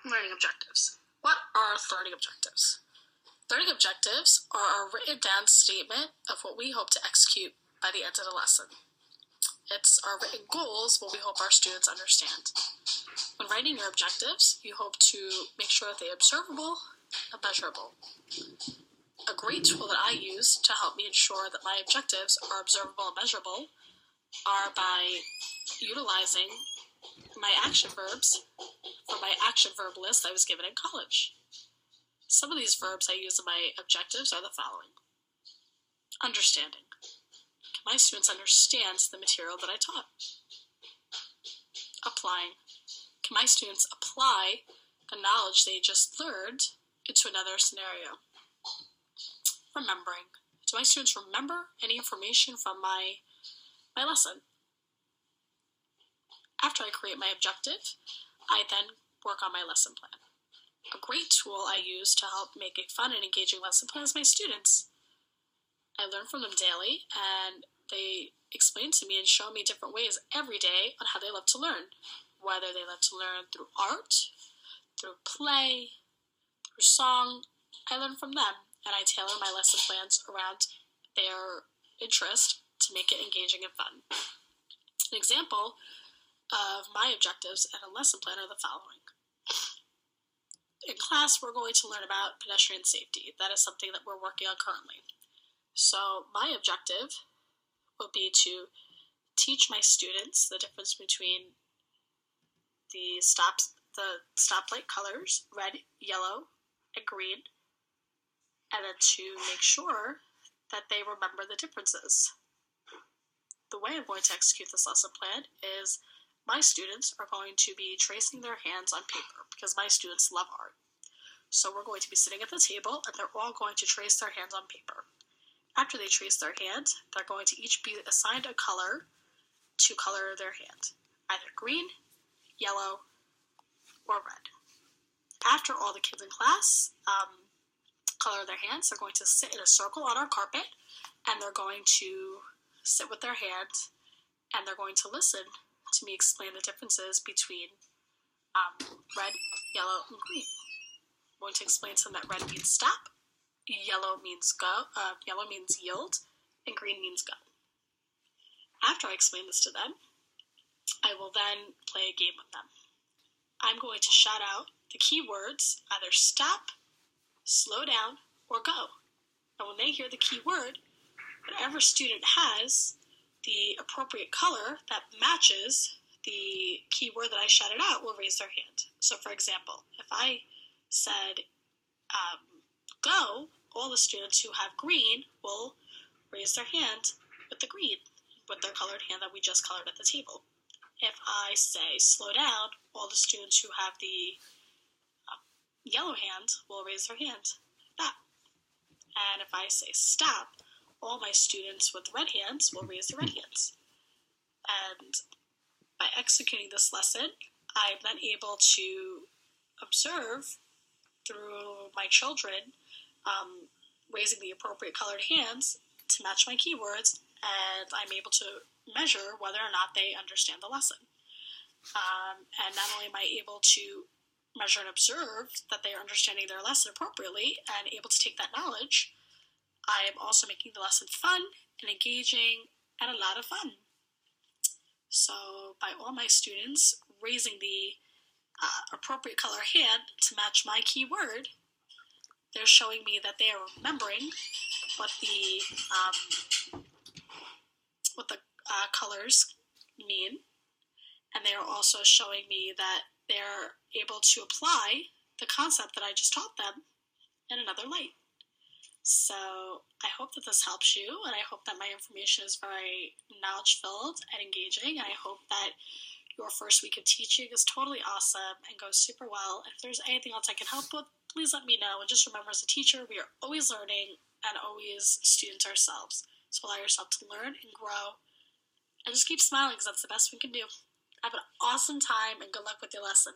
Learning objectives. What are learning objectives? Learning objectives are a written down statement of what we hope to execute by the end of the lesson. It's our written goals, what we hope our students understand. When writing your objectives, you hope to make sure that they're observable and measurable. A great tool that I use to help me ensure that my objectives are observable and measurable are by utilizing my action verbs from my action verb list I was given in college. Some of these verbs I use in my objectives are the following. Understanding. Can my students understand the material that I taught? Applying. Can my students apply the knowledge they just learned into another scenario? Remembering. Do my students remember any information from my lesson? After I create my objective, I then work on my lesson plan. A great tool I use to help make a fun and engaging lesson plan is my students. I learn from them daily, and they explain to me and show me different ways every day on how they love to learn. Whether they love to learn through art, through play, through song, I learn from them, and I tailor my lesson plans around their interest to make it engaging and fun. An example of my objectives and a lesson plan are the following. In class, we're going to learn about pedestrian safety. That is something that we're working on currently. So my objective would be to teach my students the difference between the stoplight colors, red, yellow, and green, and then to make sure that they remember the differences. The way I'm going to execute this lesson plan is my students are going to be tracing their hands on paper because my students love art. So we're going to be sitting at the table and they're all going to trace their hands on paper. After they trace their hands, they're going to each be assigned a color to color their hand, either green, yellow, or red. After all the kids in class color their hands, they're going to sit in a circle on our carpet and they're going to sit with their hands and they're going to listen to me explain the differences between red, yellow, and green. I'm going to explain to them that red means stop, yellow means go, yellow means yield, and green means go. After I explain this to them, I will then play a game with them. I'm going to shout out the key words, either stop, slow down, or go. And when they hear the key word, whatever student has the appropriate color that matches the key word that I shouted out will raise their hand. So for example, if I said go, all the students who have green will raise their hand with the green, with their colored hand that we just colored at the table. If I say slow down, all the students who have the yellow hand will raise their hand like that. And if I say stop, all my students with red hands will raise their red hands. And by executing this lesson, I'm then able to observe through my children raising the appropriate colored hands to match my keywords, and I'm able to measure whether or not they understand the lesson. And not only am I able to measure and observe that they are understanding their lesson appropriately and able to take that knowledge, I am also making the lesson fun and engaging and a lot of fun. So by all my students raising the appropriate color hand to match my key word, they're showing me that they are remembering what the colors mean, and they are also showing me that they're able to apply the concept that I just taught them in another light. So I hope that this helps you, and I hope that my information is very knowledge-filled and engaging, and I hope that your first week of teaching is totally awesome and goes super well. If there's anything else I can help with, please let me know. And just remember, as a teacher, we are always learning and always students ourselves. So allow yourself to learn and grow, and just keep smiling because that's the best we can do. Have an awesome time, and good luck with your lesson.